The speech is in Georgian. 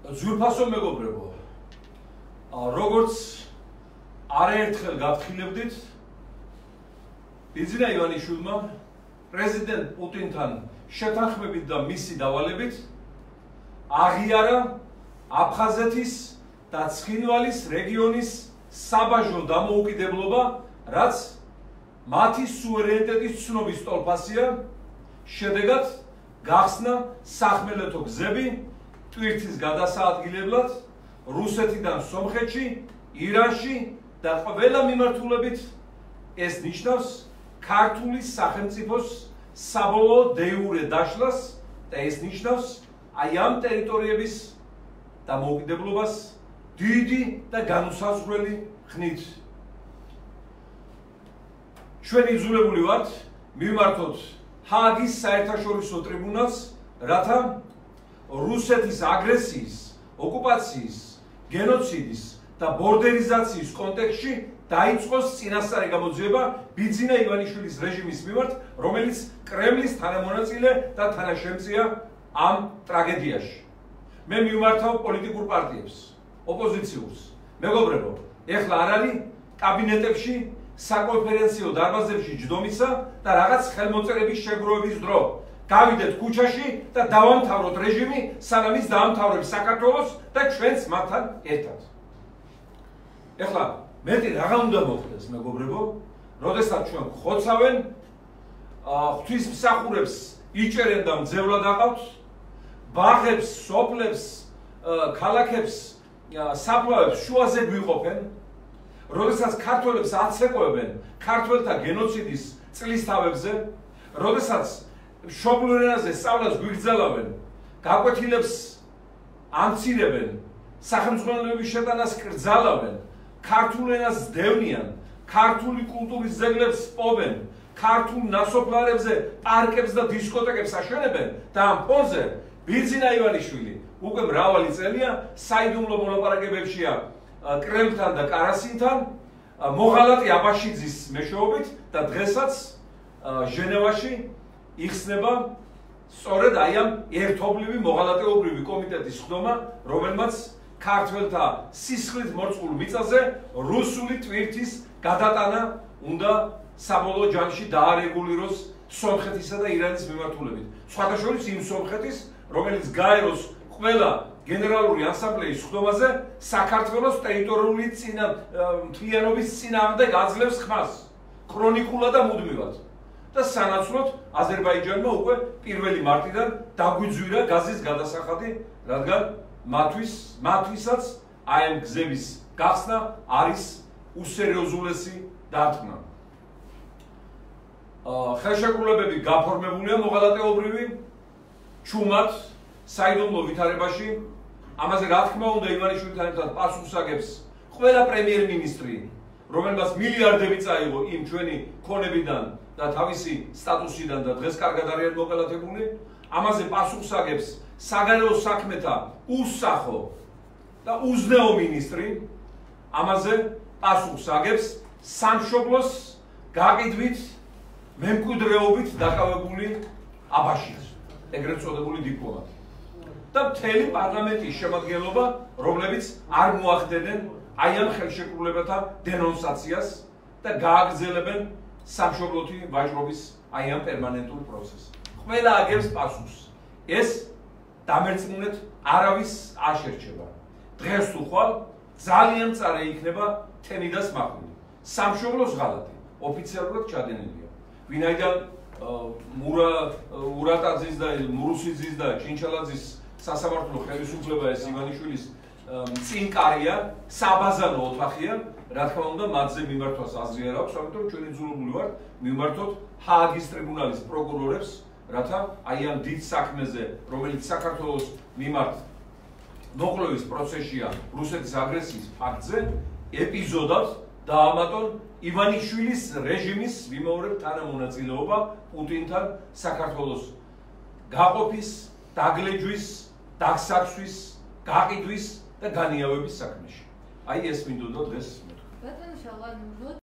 Ძვირფასო მეგობრებო, როგორც არაერთხელ გაფრთხილებდით, ბიძინა ივანიშვილმა პრეზიდენტ პუტინთან შეთანხმებით და მისი დავალებით აღიარა აფხაზეთის და ცხინვალის რეგიონის საბაჟო დამოუკიდებლობა, რაც მათი სუვერენიტეტის ცნობის ტოლფასია, შედეგად გახსნა სახმელეთო გზები ტვირთის გადასაადგილებლად რუსეთიდან სომხეთში, ირანში და ყველა მიმართულებით. ეს ნიშნავს ქართული სახელმწიფოს საბოლოო დე-იურე დაშლას და ეს ნიშნავს აი ამ ტერიტორიების დამოუკიდებლობას დიდი და განუსაზღვრელი ხნით. ჩვენ იძულებული ვართ მივმართოთ ჰააგის საერთაშორისო ტრიბუნალს, რათა რუსეთის აგრესიის, ოკუპაციის, გენოციდის და ბორდერიზაციის კონტექსტში დაიწყოს წინასწარი გამოძიება ბიძინა ივანიშვილის რეჟიმის მიმართ, რომელიც კრემლის თანამონაწილე და თანაშემწეა ამ ტრაგედიაში. მე მივმართავ პოლიტიკურ პარტიებს, ოპოზიციურს. მეგობრებო, ეხლა არ არის კაბინეტებში, საკონფერენციო დარბაზებში ჯდომისა და რაღაც ხელმოწერების შეგროვების დრო. გავიდეთ ქუჩაში და დავამთავროთ რეჟიმი, სანამ ის დაამთავრებს საქართველოს და ჩვენც მათთან ერთად. ეხლა მეტი რაღა უნდა მოხდეს, მეგობრებო, როდესაც ჩვენ ხოცავენ, ღვთისმსახურებს იჭერენ და მძევლად აყავთ, ბაღებს, სოფლებს, ქალაქებს, საფლავებს შუაზე გვიყოფენ, როდესაც ქართველებს აცეკვებენ ქართველთა გენოციდის წლისთავებზე, როდესაც მშობლიურ ენაზე სწავლას გვიგრძელავენ, გაკვეთილებს ამცირებენ, სახელმძღვანელოების შეტანას კრძალავენ, ქართულ ენას დევნიან, ქართული კულტურის ძეგლებს პოვენ, ქართულ ნასოფლარებზე პარკებს და დისკოტეკებს აშენებენ და ამ ფონზე ბიძინა ივანიშვილი უკვე მრავალი წელია საიდუმლო მოლაპარაკებებშია კრემლთან და კარასინთან, მოღალატე აბაშიძის მეშვეობით და დღესაც ჟენევაში იხსნება სწორედ აი ამ ერთობლივი მოღალატეობრივი კომიტეტის ხდომა, რომელმაც ქართველთა სისხლით მორწყულ მიწაზე რუსული ტვირთის გადატანა უნდა საბოლოო ჯამში დაარეგულიროს სომხეთისა და ირანის მიმართულებით. სხვათა შორის იმ სომხეთის, რომელიც გაეროს ყველა გენერალური ასამბლეის ხდომაზე საქართველოს ტერიტორიული მთლიანობის წინააღმდეგ აძლევს ხმას, ქრონიკულად და მუდმივად. და სანაცვლოდ აზერბაიჯანმა უკვე 1 მარტიდან დაგვიძვირა გაზის გადასახადი, რადგან მათვისაც აი ამ გზების გახსნა არის უსერიოზულესი დარტყმა. ხელშეკრულებები გაფორმებულია მოღალატეობრივი ჩუმად საიდუმლო ვითარებაში. ამაზე რა თქმა უნდა ივანიშვილთან ერთად პასუხს აგებს ყველა პრემიერ-მინისტრი, რომელმაც მილიარდები წაიღო იმ ჩვენი ქონებიდან და თავისი სტატუსიდან და დღეს კარგად არიან მოკალათებული. ამაზე პასუხს აგებს საგარეო საქმეთა უსახო და უზნეო მინისტრი. ამაზე პასუხს აგებს სამშობლოს გაყიდვით, მემკვიდრეობით დაკავებული აბაშიძე, ეგრეთ წოდებული დიპლომატი. და მთელი პარლამენტის შემადგენლობა, რომლებიც არ მოახდენენ აი ამ ხელშეკრულებათა დენონსაციას და გააგრძელებენ სამშობლოთი ვაჭრობის აი ამ პერმანენტულ პროცესს. ყველა აგებს პასუხს. ეს დამერწმუნეთ არავის არ შერჩება. დღეს თუ ხვალ ძალიან მწარე იქნება თემიდას მახვილი. სამშობლოს ღალატი ოფიციალურად ჩადენილია. ვინაიდან მურატაძის და მურუსიძის და ჩინჩალაძის სასამართლო ხელისუფლება ეს ივანიშვილის წინკარია, საბაზანო ოთახია, რა თქმა უნდა, მათზე მიმართვას აზრი არ აქვს, ამიტომ ჩვენ იძულებული ვართ მივმართოთ ჰააგის ტრიბუნალის პროკურორებს, რათა აი ამ დიდ საქმეზე, რომელიც საქართველოს მიმართ მოკვლევის პროცესია რუსეთის აგრესიის ფაქტზე, ეპიზოდად დაამატონ ივანიშვილის რეჟიმის ვიმეორებ თანამონაწილეობა პუტინთან საქართველოს გაყოფის, დაგლეჯვის, დაგსაცვის, გაყიდვის და განიავების საქმეში. აი ეს მინდოდა დღეს მეთქვა.